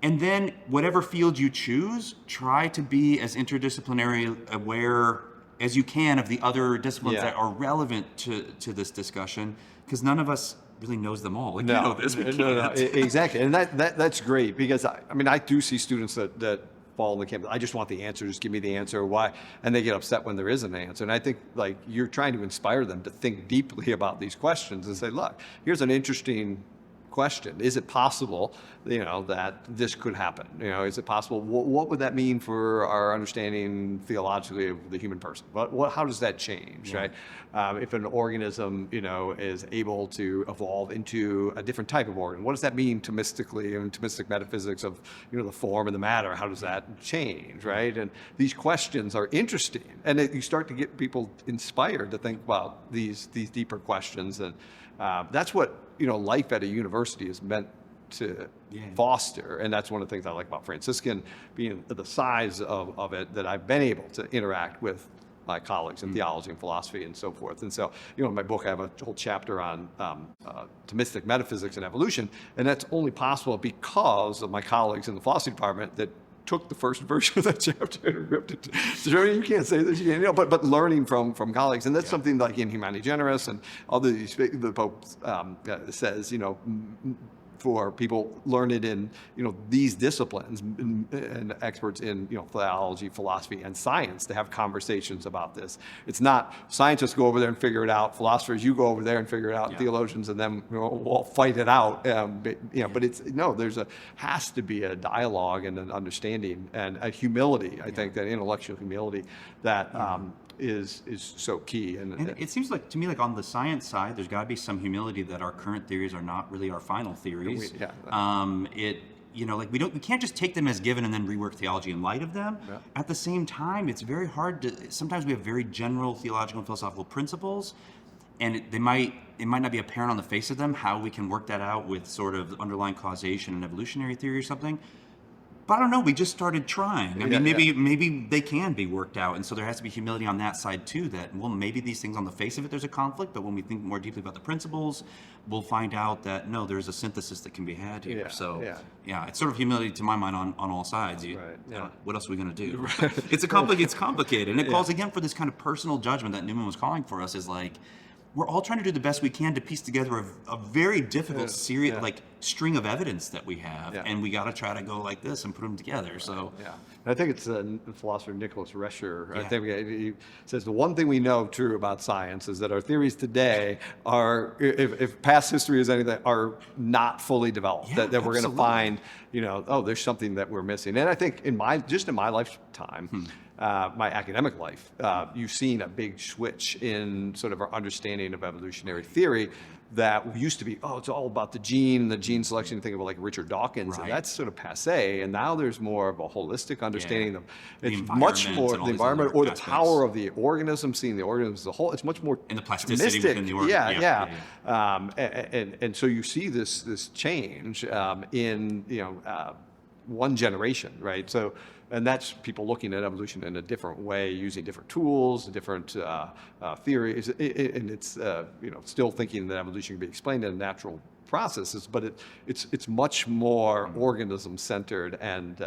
[SPEAKER 2] then whatever field you choose, try to be as interdisciplinary aware as you can of the other disciplines
[SPEAKER 1] Yeah.
[SPEAKER 2] that are relevant to this discussion, because none of us really knows them all. Like,
[SPEAKER 1] No,
[SPEAKER 2] you know this, we
[SPEAKER 1] no,
[SPEAKER 2] can't.
[SPEAKER 1] exactly, and that's great, because I mean, I do see students that fall in the camp. I just want the answer. Just give me the answer. Why? And they get upset when there isn't an answer. And I think, like, you're trying to inspire them to think deeply about these questions and say, look, here's an interesting question. Is it possible, that this could happen? Is it possible? What would that mean for our understanding theologically of the human person? How does that change, right? If an organism, is able to evolve into a different type of organ, what does that mean Thomistically and Thomistic metaphysics of, the form and the matter? How does that change, right? And these questions are interesting, and you start to get people inspired to think about these deeper questions, and that's what life at a university is meant to foster. And that's one of the things I like about Franciscan, being the size of it, that I've been able to interact with my colleagues in theology and philosophy and so forth. And so, in my book, I have a whole chapter on Thomistic metaphysics and evolution, and that's only possible because of my colleagues in the philosophy department that took the first version of that chapter and ripped it. So you can't say this, but learning from colleagues, and that's something like in Humani Generis and other, the Pope says, for people learned in these disciplines and experts in theology, philosophy, and science to have conversations about this. It's not scientists go over there and figure it out, philosophers you go over there and figure it out, theologians and then we'll fight it out. But it's has to be a dialogue and an understanding and a humility. I think that intellectual humility that is so key.
[SPEAKER 2] And it seems like to me, like on the science side, there's got to be some humility that our current theories are not really our final theories. We can't just take them as given and then rework theology in light of them. Yeah. At the same time, it's very hard to. Sometimes we have very general theological and philosophical principles, and it might not be apparent on the face of them how we can work that out with sort of underlying causation and evolutionary theory or something. But I don't know, we just started trying. I mean, maybe they can be worked out. And so there has to be humility on that side too, that, well, maybe these things on the face of it, there's a conflict, but when we think more deeply about the principles, we'll find out that, no, there's a synthesis that can be had here. It's sort of humility to my mind on all sides. What else are we going to do? It's complicated. And it calls, again, for this kind of personal judgment that Newman was calling for us, is like, we're all trying to do the best we can to piece together a very difficult, serious, string of evidence that we have, and we got to try to go like this and put them together. So,
[SPEAKER 1] I think it's the philosopher Nicholas Rescher. I think he says the one thing we know true about science is that our theories today are, if past history is anything, are not fully developed. That we're going to find, there's something that we're missing. And I think in my lifetime. My academic life, you've seen a big switch in sort of our understanding of evolutionary theory that used to be, it's all about the gene selection. Think about like Richard Dawkins, and that's sort of passé. And now there's more of a holistic understanding of it's much more the environment or the power of the organism, seeing the organism as a whole. It's much more
[SPEAKER 2] and the plasticity within the organism.
[SPEAKER 1] And so you see this change in one generation, right? So. And that's people looking at evolution in a different way, using different tools, different theories, and it's still thinking that evolution can be explained in natural processes, but it's much more organism centered and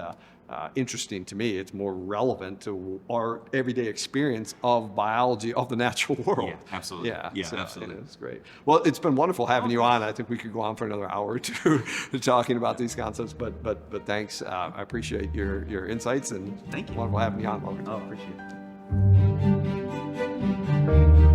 [SPEAKER 1] interesting to me. It's more relevant to our everyday experience of biology of the natural world.
[SPEAKER 2] Absolutely. Absolutely.
[SPEAKER 1] It's great. Well, it's been wonderful having you on. I think we could go on for another hour or two talking about these concepts, but thanks. I appreciate your insights, and
[SPEAKER 2] thank you.
[SPEAKER 1] Wonderful having you on, Logan.
[SPEAKER 2] Appreciate it.